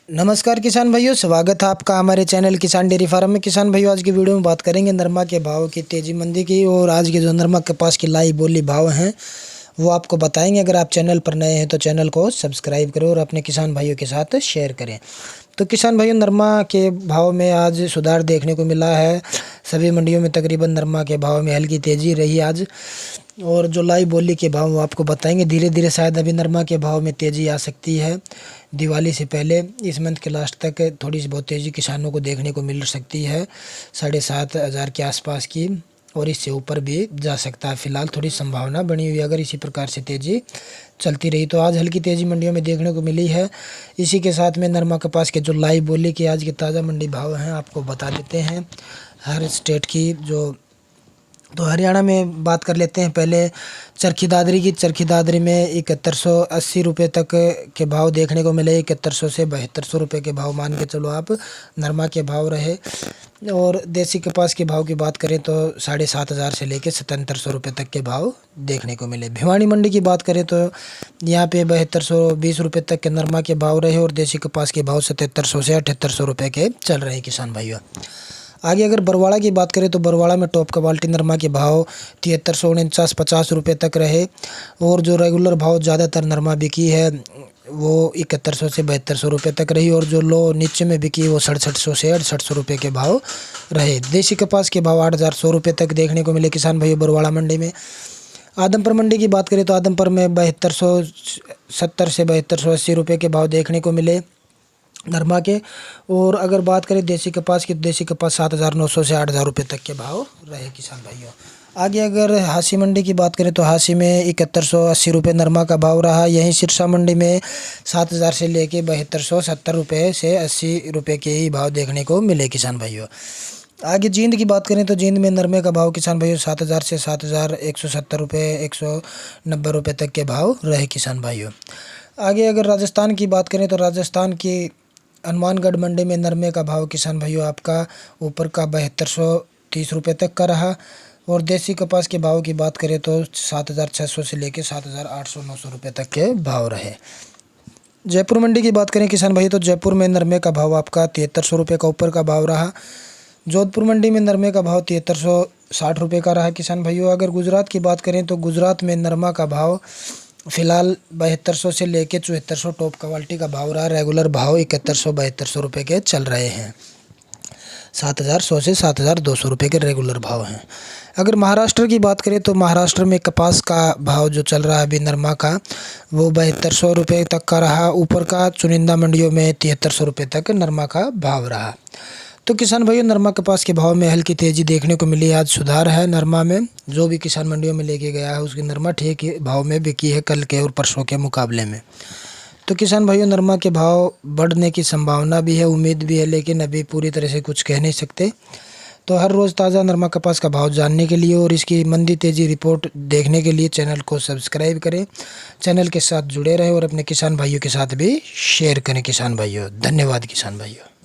नमस्कार किसान भाइयों, स्वागत है आपका हमारे चैनल किसान डेयरी फार्म में। किसान भाइयों, आज की वीडियो में बात करेंगे नरमा के भाव की, तेजी मंदी की, और आज के जो नरमा कपास की लाई बोली भाव हैं वो आपको बताएंगे। अगर आप चैनल पर नए हैं तो चैनल को सब्सक्राइब करें और अपने किसान भाइयों के साथ शेयर करें। तो किसान भाइयों, नरमा के भाव में आज सुधार देखने को मिला है। सभी मंडियों में तकरीबन नरमा के भाव में हल्की तेज़ी रही आज, और जो लाई बोली के भाव वो आपको बताएंगे। धीरे धीरे शायद अभी नरमा के भाव में तेज़ी आ सकती है। दिवाली से पहले इस मंथ के लास्ट तक थोड़ी सी बहुत तेज़ी किसानों को देखने को मिल सकती है, 7,500 के आसपास की, और इससे ऊपर भी जा सकता है। फिलहाल थोड़ी संभावना बनी हुई है। अगर इसी प्रकार से तेज़ी चलती रही तो आज हल्की तेज़ी मंडियों में देखने को मिली है। इसी के साथ में नरमा कपास के जो लाई बोली के आज के ताज़ा मंडी भाव हैं आपको बता देते हैं हर स्टेट की। तो हरियाणा में बात कर लेते हैं पहले चरखी दादरी की। चरखी दादरी में 7180 रुपये तक के भाव देखने को मिले। 7100 से 7200 रुपये के भाव मान के चलो आप नरमा के भाव रहे। और देसी कपास के भाव की बात करें तो 7500 से लेकर 7700 रुपये तक के भाव देखने को मिले। भिवानी मंडी की बात करें तो यहाँ पे 7220 रुपये तक के नरमा के भाव रहे, और देसी कपास के भाव 7700 से 7800 रुपये के चल रहे किसान भाइयों। आगे अगर बरवाड़ा की बात करें तो बरवाड़ा में टॉप क्वालिटी नरमा के भाव 7349-50 रुपये तक रहे, और जो रेगुलर भाव ज़्यादातर नरमा बिकी है वो 7100 से 7200 रुपये तक रही, और जो लो नीचे में बिकी वो 6700 से 6800 रुपये के भाव रहे। देसी कपास के भाव 8100 रुपये तक देखने को मिले किसान भाई बरवाड़ा मंडी में। आदमपुर मंडी की बात करें तो आदमपुर में 7270 से 7280 रुपये के भाव देखने को मिले नरमा के। और अगर बात करें देसी कपास की, देसी कपास 7900 से 8000 रुपये तक के भाव रहे किसान भाइयों। आगे अगर हांसी मंडी की बात करें तो हांसी में 7180 रुपये नरमा का भाव रहा। यहीं सिरसा मंडी में 7000 से लेके 7270 रुपये से 80 रुपये के ही भाव देखने को मिले किसान भाइयों। आगे जींद की बात करें तो जींद में नरमे का भाव किसान भाइयों 7000 से 7170 रुपये 190 रुपये तक के भाव रहे किसान भाइयों। आगे अगर राजस्थान की बात करें तो राजस्थान की हनुमानगढ़ मंडी में नरमे का भाव किसान भाइयों आपका ऊपर का 7230 रुपये तक का रहा। और देसी कपास के भाव की बात करें तो 7600 से लेकर 7800-900 रुपये तक के भाव रहे। जयपुर मंडी की बात करें किसान भाई तो जयपुर में नरमे का भाव आपका 7300 रुपये का ऊपर का भाव रहा। जोधपुर मंडी में नरमे का भाव 7360 रुपये का रहा किसान भाइयों। अगर गुजरात की बात करें तो गुजरात में नरमा का भाव फिलहाल 7200 से लेकर 7400 टॉप क्वालिटी का भाव रहा। रेगुलर भाव 7100-7200 रुपये के चल रहे हैं। 7100 से 7200 रुपये के रेगुलर भाव हैं। अगर महाराष्ट्र की बात करें तो महाराष्ट्र में कपास का भाव जो चल रहा है अभी नरमा का वो 7200 रुपये तक का रहा। ऊपर का चुनिंदा मंडियों में 7300 रुपये तक नरमा का भाव रहा। तो किसान भाइयों, नरमा कपास के भाव में हल्की तेज़ी देखने को मिली। आज सुधार है नरमा में। जो भी किसान मंडियों में लेके गया है उसकी नरमा ठीक भाव में बिकी है कल के और परसों के मुकाबले में। तो किसान भाइयों, नरमा के भाव बढ़ने की संभावना भी है, उम्मीद भी है, लेकिन अभी पूरी तरह से कुछ कह नहीं सकते। तो हर रोज़ ताज़ा नरमा कपास का भाव जानने के लिए और इसकी मंदी तेज़ी रिपोर्ट देखने के लिए चैनल को सब्सक्राइब करें, चैनल के साथ जुड़े रहें और अपने किसान भाइयों के साथ भी शेयर करें किसान भाइयों। धन्यवाद किसान भाइयों।